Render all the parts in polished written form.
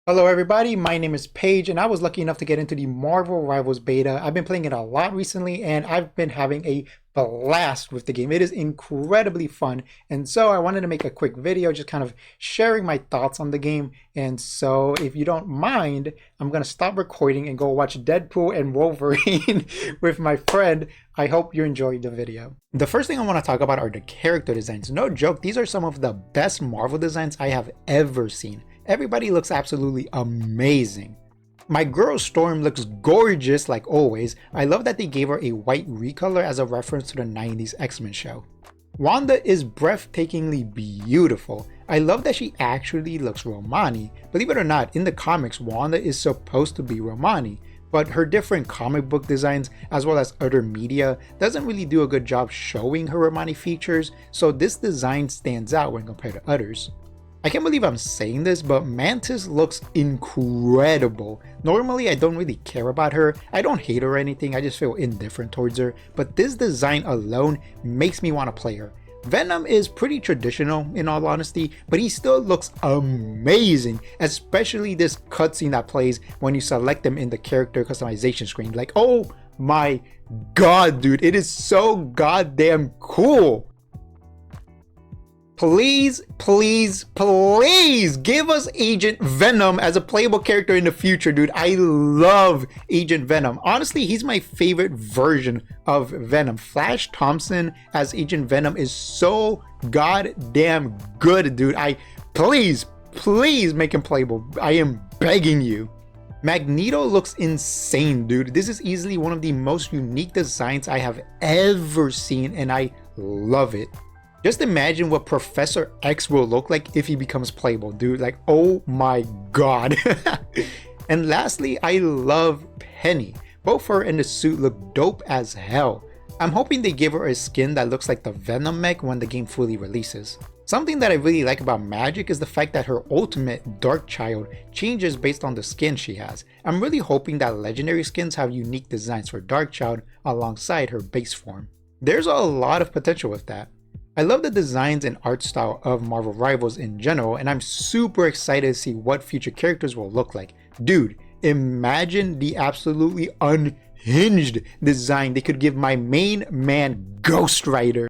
Hello everybody, my name is Paige and I was lucky enough to get into the Marvel Rivals beta. I've been playing it a lot recently and I've been having a blast with the game. It is incredibly fun, and so I wanted to make a quick video just kind of sharing my thoughts on the game. And so if you don't mind, I'm going to stop recording and go watch Deadpool and Wolverine with my friend. I hope you enjoyed the video. The first thing I want to talk about are the character designs. No joke, these are some of the best Marvel designs I have ever seen. Everybody looks absolutely amazing. My girl Storm looks gorgeous like always. I love that they gave her a white recolor as a reference to the 90s X-Men show. Wanda is breathtakingly beautiful. I love that she actually looks Romani. Believe it or not, in the comics, Wanda is supposed to be Romani, but her different comic book designs as well as other media doesn't really do a good job showing her Romani features, so this design stands out when compared to others. I can't believe I'm saying this, but Mantis looks incredible. Normally I don't really care about her, I don't hate her or anything, I just feel indifferent towards her, but this design alone makes me want to play her. Venom is pretty traditional in all honesty, but he still looks amazing, especially this cutscene that plays when you select them in the character customization screen. Like, oh my god dude, it is so goddamn cool. Please, please, please give us Agent Venom as a playable character in the future, dude. I love Agent Venom. Honestly, he's my favorite version of Venom. Flash Thompson as Agent Venom is so goddamn good, dude. Please make him playable. I am begging you. Magneto looks insane, dude. This is easily one of the most unique designs I have ever seen, and I love it. Just imagine what Professor X will look like if he becomes playable, dude. Like, oh my god. And lastly, I love Penny. Both her and the suit look dope as hell. I'm hoping they give her a skin that looks like the Venom mech when the game fully releases. Something that I really like about Magic is the fact that her ultimate, Darkchild, changes based on the skin she has. I'm really hoping that legendary skins have unique designs for Darkchild alongside her base form. There's a lot of potential with that. I love the designs and art style of Marvel Rivals in general, and I'm super excited to see what future characters will look like. Dude, imagine the absolutely unhinged design they could give my main man, Ghost Rider.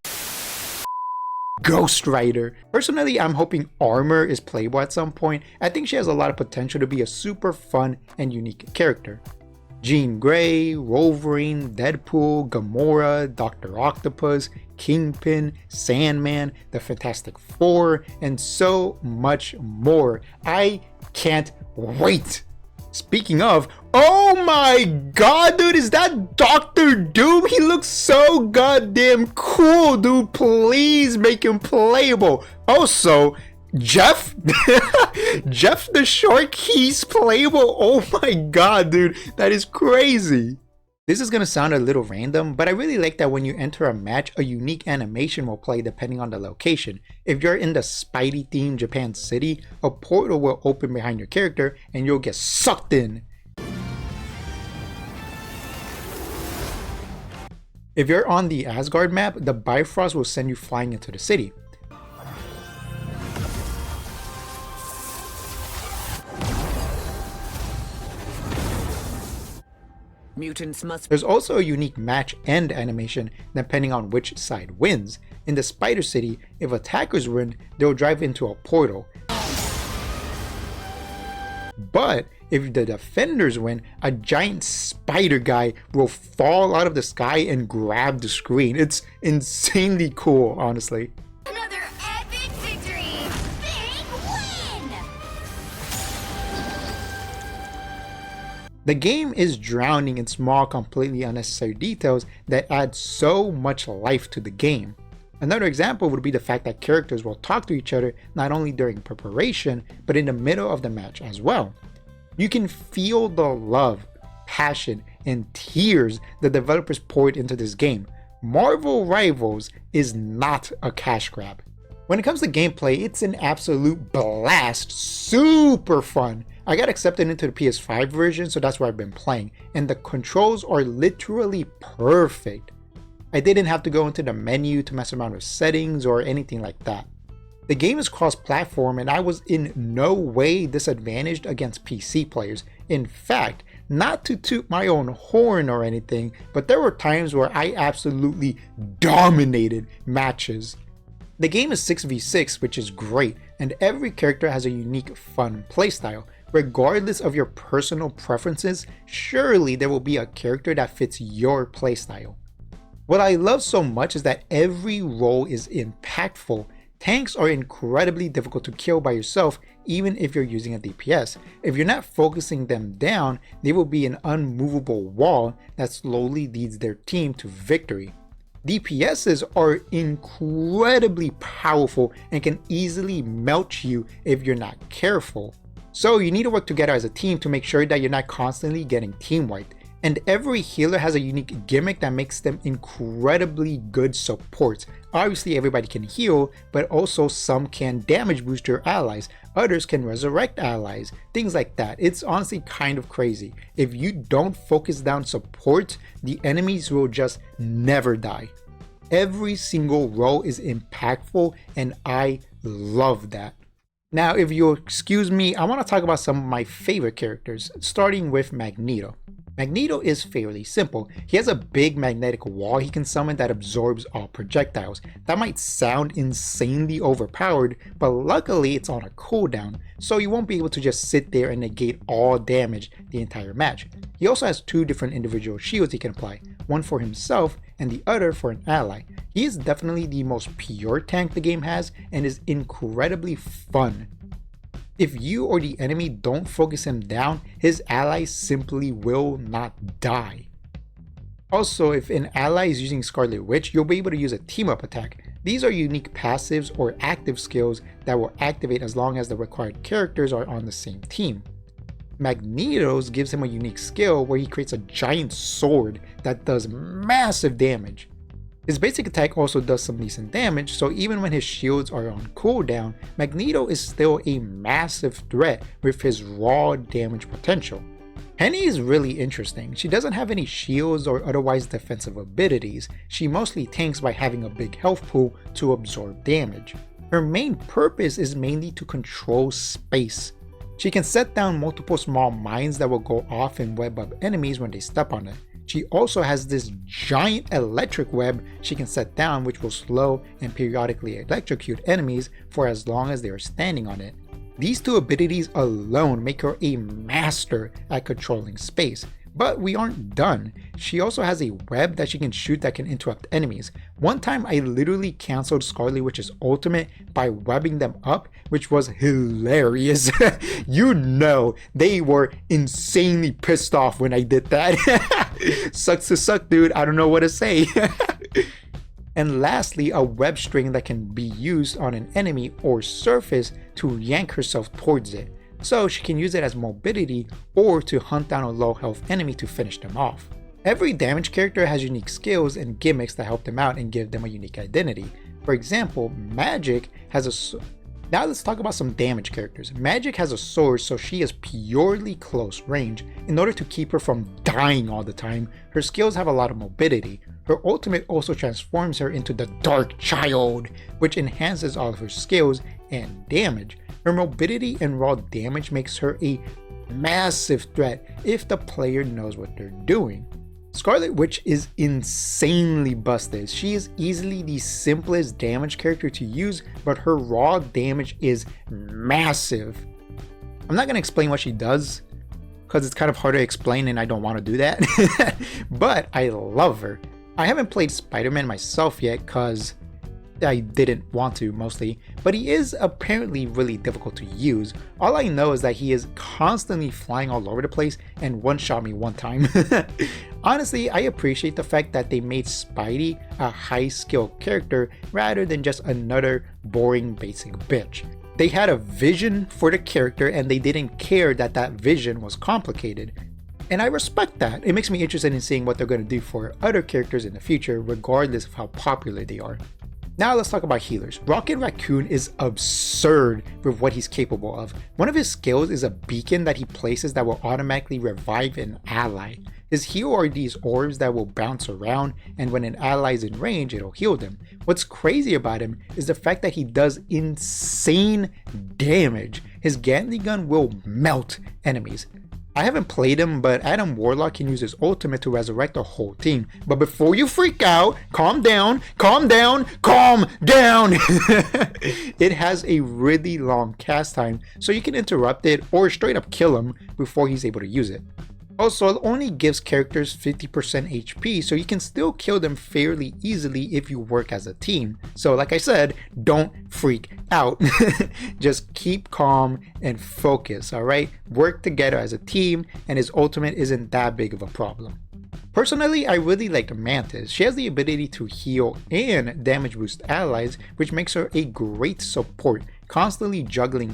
Personally, I'm hoping Armor is playable at some point. I think she has a lot of potential to be a super fun and unique character. Jean Grey, Wolverine, Deadpool, Gamora, Dr. Octopus, Kingpin, Sandman, the Fantastic Four, and so much more. I can't wait! Speaking of, oh my god dude, is that Doctor Doom? He looks so goddamn cool, dude. Please make him playable. Also, Jeff Jeff the Shark, he's playable. Oh my god dude, that is crazy. This is gonna sound a little random, but I really like that when you enter a match, a unique animation will play depending on the location. If you're in the Spidey themed Japan City, a portal will open behind your character and you'll get sucked in. If you're on the Asgard map, the Bifrost will send you flying into the city. Mutants must. There's also a unique match end animation depending on which side wins. In the Spider City, if attackers win, they'll drive into a portal. But if the defenders win, a giant spider guy will fall out of the sky and grab the screen. It's insanely cool, honestly. Another epic victory! Big win! The game is drowning in small, completely unnecessary details that add so much life to the game. Another example would be the fact that characters will talk to each other not only during preparation, but in the middle of the match as well. You can feel the love, passion, and tears the developers poured into this game. Marvel Rivals is not a cash grab. When it comes to gameplay, it's an absolute blast, super fun. I got accepted into the PS5 version, so that's where I've been playing, and the controls are literally perfect. I didn't have to go into the menu to mess around with settings or anything like that. The game is cross-platform and I was in no way disadvantaged against PC players. In fact, not to toot my own horn or anything, but there were times where I absolutely dominated matches. The game is 6v6, which is great, and every character has a unique, fun playstyle. Regardless of your personal preferences, surely there will be a character that fits your playstyle. What I love so much is that every role is impactful. Tanks are incredibly difficult to kill by yourself, even if you're using a DPS. If you're not focusing them down, they will be an unmovable wall that slowly leads their team to victory. DPSs are incredibly powerful and can easily melt you if you're not careful. So you need to work together as a team to make sure that you're not constantly getting team wiped. And every healer has a unique gimmick that makes them incredibly good supports. Obviously everybody can heal, but also some can damage boost your allies, others can resurrect allies, things like that. It's honestly kind of crazy. If you don't focus down support, the enemies will just never die. Every single role is impactful and I love that. Now if you'll excuse me, I want to talk about some of my favorite characters, starting with Magneto. Magneto is fairly simple. He has a big magnetic wall he can summon that absorbs all projectiles. That might sound insanely overpowered, but luckily it's on a cooldown, so you won't be able to just sit there and negate all damage the entire match. He also has two different individual shields he can apply, one for himself and the other for an ally. He is definitely the most pure tank the game has and is incredibly fun. If you or the enemy don't focus him down, his allies simply will not die. Also, if an ally is using Scarlet Witch, you'll be able to use a team-up attack. These are unique passives or active skills that will activate as long as the required characters are on the same team. Magneto's gives him a unique skill where he creates a giant sword that does massive damage. His basic attack also does some decent damage, so even when his shields are on cooldown, Magneto is still a massive threat with his raw damage potential. Penny is really interesting. She doesn't have any shields or otherwise defensive abilities. She mostly tanks by having a big health pool to absorb damage. Her main purpose is mainly to control space. She can set down multiple small mines that will go off and web up enemies when they step on it. She also has this giant electric web she can set down, which will slow and periodically electrocute enemies for as long as they are standing on it. These two abilities alone make her a master at controlling space. But we aren't done. She also has a web that she can shoot that can interrupt enemies. One time I literally cancelled Scarlet Witch's ultimate by webbing them up, which was hilarious. You know, they were insanely pissed off when I did that. Sucks to suck, dude. I don't know what to say. And lastly, a web string that can be used on an enemy or surface to yank herself towards it. So she can use it as mobility or to hunt down a low health enemy to finish them off. Every damage character has unique skills and gimmicks that help them out and give them a unique identity. For example, Magic has a... Now let's talk about some damage characters. Magic has a sword, so she is purely close range. In order to keep her from dying all the time, her skills have a lot of mobility. Her ultimate also transforms her into the Dark Child, which enhances all of her skills and damage. Her mobility and raw damage makes her a massive threat if the player knows what they're doing. Scarlet Witch is insanely busted. She is easily the simplest damage character to use, but her raw damage is massive. I'm not going to explain what she does, because it's kind of hard to explain and I don't want to do that, but I love her. I haven't played Spider-Man myself yet because I didn't want to mostly, but he is apparently really difficult to use. All I know is that he is constantly flying all over the place and one-shot me one time. Honestly, I appreciate the fact that they made Spidey a high-skill character rather than just another boring basic bitch. They had a vision for the character and they didn't care that that vision was complicated. And I respect that. It makes me interested in seeing what they're going to do for other characters in the future, regardless of how popular they are. Now let's talk about healers. Rocket Raccoon is absurd with what he's capable of. One of his skills is a beacon that he places that will automatically revive an ally. His heal are these orbs that will bounce around, and when an ally is in range, it'll heal them. What's crazy about him is the fact that he does insane damage. His Gatling gun will melt enemies. I haven't played him, but Adam Warlock can use his ultimate to resurrect the whole team. But before you freak out, calm down, calm down, calm down! It has a really long cast time, so you can interrupt it or straight up kill him before he's able to use it. Also, it only gives characters 50% HP, so you can still kill them fairly easily if you work as a team. So like I said, don't freak out. Just keep calm and focus, alright? Work together as a team, and his ultimate isn't that big of a problem. Personally, I really like Mantis. She has the ability to heal and damage boost allies, which makes her a great support, constantly juggling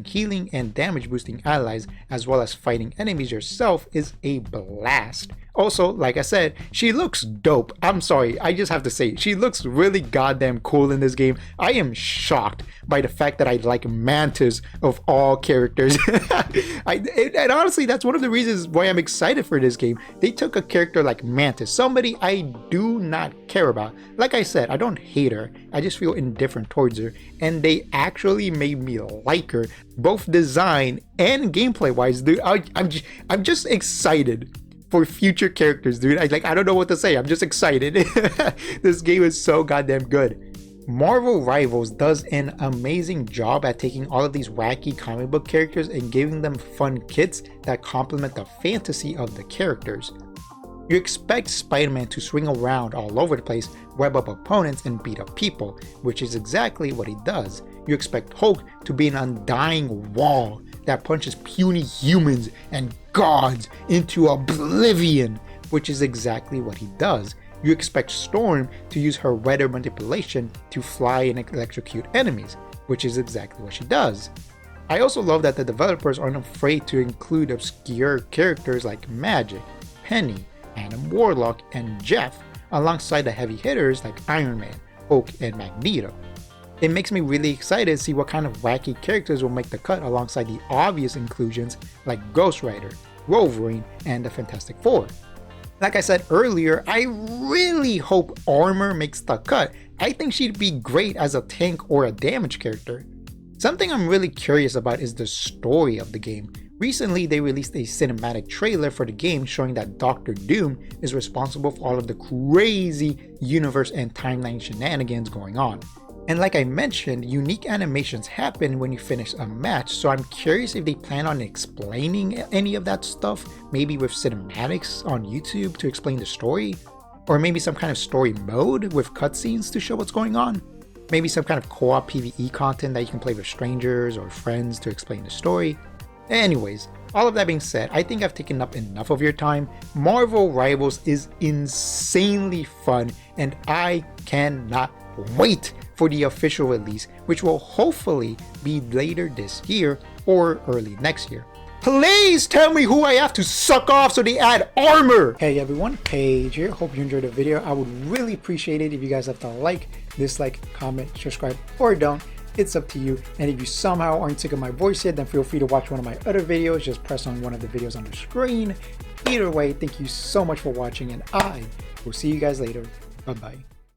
healing and damage boosting allies, as well as fighting enemies yourself, is a blast. Also, like I said, she looks dope. I'm sorry, I just have to say, she looks really goddamn cool in this game. I am shocked by the fact that I like Mantis of all characters. And honestly, that's one of the reasons why I'm excited for this game. They took a character like Mantis, somebody I do not care about. Like I said, I don't hate her, I just feel indifferent towards her, and they actually made me like her, both design and gameplay wise, dude. I'm just excited for future characters, dude. I don't know what to say. I'm just excited. This game is so goddamn good. Marvel Rivals does an amazing job at taking all of these wacky comic book characters and giving them fun kits that complement the fantasy of the characters. You expect Spider-Man to swing around all over the place, web up opponents, and beat up people, which is exactly what he does. You expect Hulk to be an undying wall that punches puny humans and gods into oblivion, which is exactly what he does. You expect Storm to use her weather manipulation to fly and electrocute enemies, which is exactly what she does. I also love that the developers aren't afraid to include obscure characters like Magic, Penny, Adam Warlock, and Jeff, alongside the heavy hitters like Iron Man, Hulk, and Magneto. It makes me really excited to see what kind of wacky characters will make the cut alongside the obvious inclusions like Ghost Rider, Wolverine, and the Fantastic Four. Like I said earlier, I really hope Armor makes the cut. I think she'd be great as a tank or a damage character. Something I'm really curious about is the story of the game. Recently, they released a cinematic trailer for the game showing that Doctor Doom is responsible for all of the crazy universe and timeline shenanigans going on. And like I mentioned, unique animations happen when you finish a match, so I'm curious if they plan on explaining any of that stuff, maybe with cinematics on YouTube to explain the story, or maybe some kind of story mode with cutscenes to show what's going on, maybe some kind of co-op PvE content that you can play with strangers or friends to explain the story. Anyways, all of that being said, I think I've taken up enough of your time. Marvel Rivals is insanely fun, and I cannot wait for the official release, which will hopefully be later this year or early next year. Please tell me who I have to suck off so they add armor! Hey everyone, Paige here. Hope you enjoyed the video. I would really appreciate it if you guys left a like, dislike, comment, subscribe, or don't. It's up to you. And if you somehow aren't sick of my voice yet, then feel free to watch one of my other videos. Just press on one of the videos on the screen. Either way, thank you so much for watching, and I will see you guys later. Bye bye.